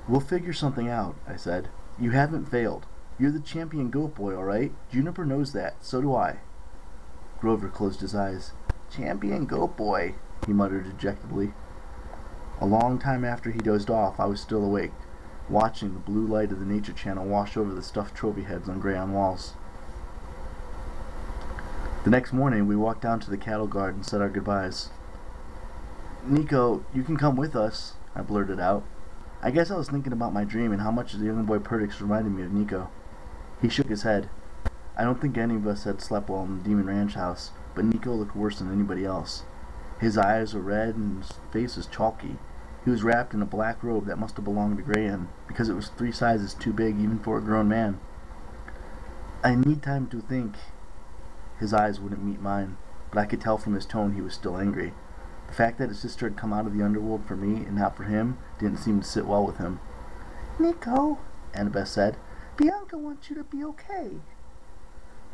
"We'll figure something out," I said. "You haven't failed. You're the champion goat boy, all right? Juniper knows that. So do I." Grover closed his eyes. "Champion goat boy," he muttered dejectedly. A long time after he dozed off, I was still awake, watching the blue light of the Nature Channel wash over the stuffed trophy heads on gray walls. The next morning, we walked down to the cattle guard and said our goodbyes. "Nico, you can come with us," I blurted out. I guess I was thinking about my dream and how much the young boy Perdix reminded me of Nico. He shook his head. I don't think any of us had slept well in the Demon Ranch house, but Nico looked worse than anybody else. His eyes were red and his face was chalky. He was wrapped in a black robe that must have belonged to Grayan, because it was 3 sizes too big even for a grown man. "I need time to think." His eyes wouldn't meet mine, but I could tell from his tone he was still angry. The fact that his sister had come out of the underworld for me and not for him didn't seem to sit well with him. "Nico," Annabeth said, "Bianca wants you to be okay."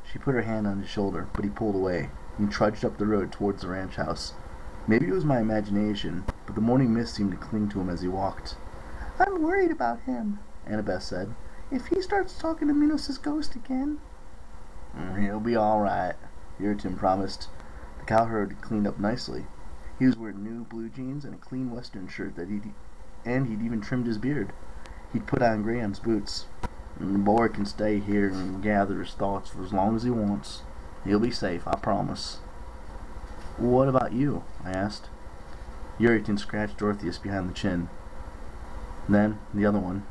She put her hand on his shoulder, but he pulled away and trudged up the road towards the ranch house. Maybe it was my imagination, but the morning mist seemed to cling to him as he walked. "I'm worried about him," Annabeth said. "If he starts talking to Minos' ghost again." "He'll be all right," Riordan promised. The cowherd had cleaned up nicely. He was wearing new blue jeans and a clean western shirt he'd even trimmed his beard. He'd put on Graham's boots. "The boy can stay here and gather his thoughts for as long as he wants. He'll be safe, I promise." "What about you?" I asked. Riordan scratched Orpheus behind the chin. Then the other one.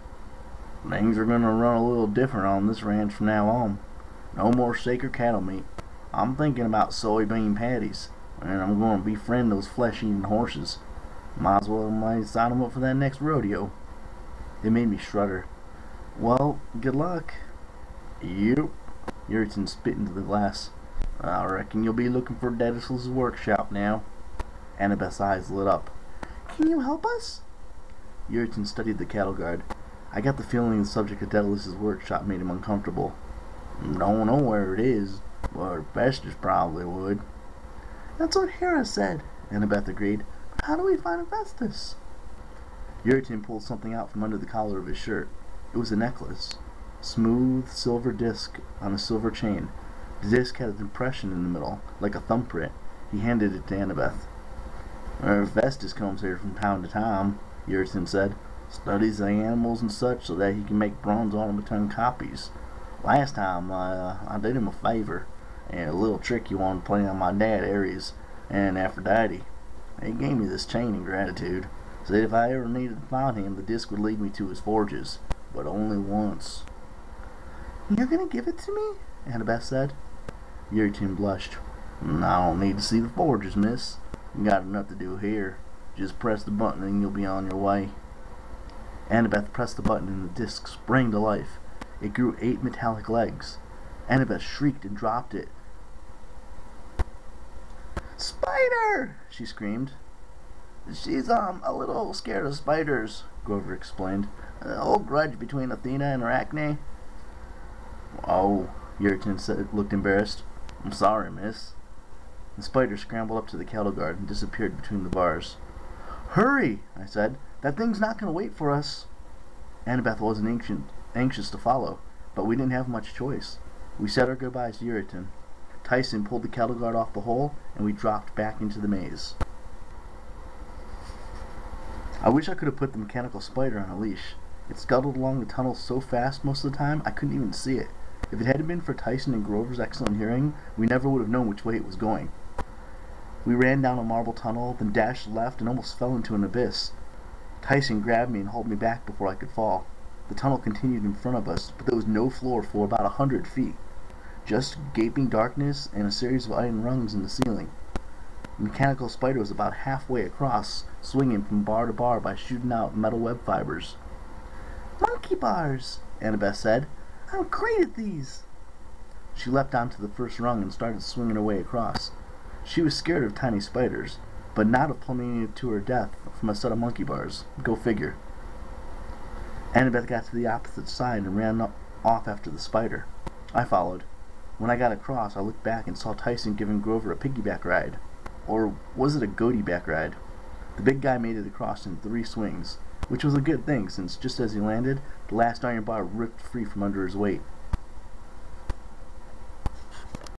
"Things are going to run a little different on this ranch from now on. No more sacred cattle meat. I'm thinking about soybean patties, and I'm going to befriend those flesh-eating horses. Might as well sign them up for that next rodeo." It made me shudder. "Well, good luck." "Yep." Riordan spit into the glass. "I reckon you'll be looking for Daedalus' workshop now." Annabeth's eyes lit up. "Can you help us?" Riordan studied the cattle guard. I got the feeling the subject of Daedalus' workshop made him uncomfortable. "Don't know where it is, but Festus probably would." "That's what Hera said," Annabeth agreed. "But how do we find Festus?" Riordan pulled something out from under the collar of his shirt. It was a necklace. Smooth silver disc on a silver chain. The disc had an impression in the middle, like a thumbprint. He handed it to Annabeth. "Festus comes here from time to time," Riordan said. "Studies the animals and such so that he can make bronze automaton copies. Last time I did him a favor, and a little trick he wanted to play on my dad Ares and Aphrodite. He gave me this chain in gratitude. Said if I ever needed to find him, the disc would lead me to his forges, but only once." "You're going to give it to me?" Annabeth said. Riordan blushed. "I don't need to see the forges, miss. You got enough to do here. Just press the button and you'll be on your way." Annabeth pressed the button and the disc sprang to life. It grew 8 metallic legs. Annabeth shrieked and dropped it. "Spider!" she screamed. "She's a little scared of spiders," Grover explained. "An old grudge between Athena and Arachne." "Oh," Riordan looked embarrassed. "I'm sorry, miss." The spider scrambled up to the cattle guard and disappeared between the bars. "Hurry!" I said. "That thing's not going to wait for us." Annabeth wasn't anxious to follow, but we didn't have much choice. We said our goodbyes to Riordan. Tyson pulled the cattle guard off the hole, and we dropped back into the maze. I wish I could have put the mechanical spider on a leash. It scuttled along the tunnel so fast most of the time I couldn't even see it. If it hadn't been for Tyson and Grover's excellent hearing, we never would have known which way it was going. We ran down a marble tunnel, then dashed left and almost fell into an abyss. Tyson grabbed me and hauled me back before I could fall. The tunnel continued in front of us, but there was no floor for about 100 feet. Just gaping darkness and a series of iron rungs in the ceiling. The mechanical spider was about halfway across, swinging from bar to bar by shooting out metal web fibers. "Monkey bars," Annabeth said. "I'm great at these." She leapt onto the first rung and started swinging her way across. She was scared of tiny spiders, but not of plummeting to her death from a set of monkey bars. Go figure. Annabeth got to the opposite side and ran off after the spider. I followed. When I got across, I looked back and saw Tyson giving Grover a piggyback ride. Or was it a goatee back ride? The big guy made it across in 3 swings. which was a good thing since just as he landed, the last iron bar ripped free from under his weight.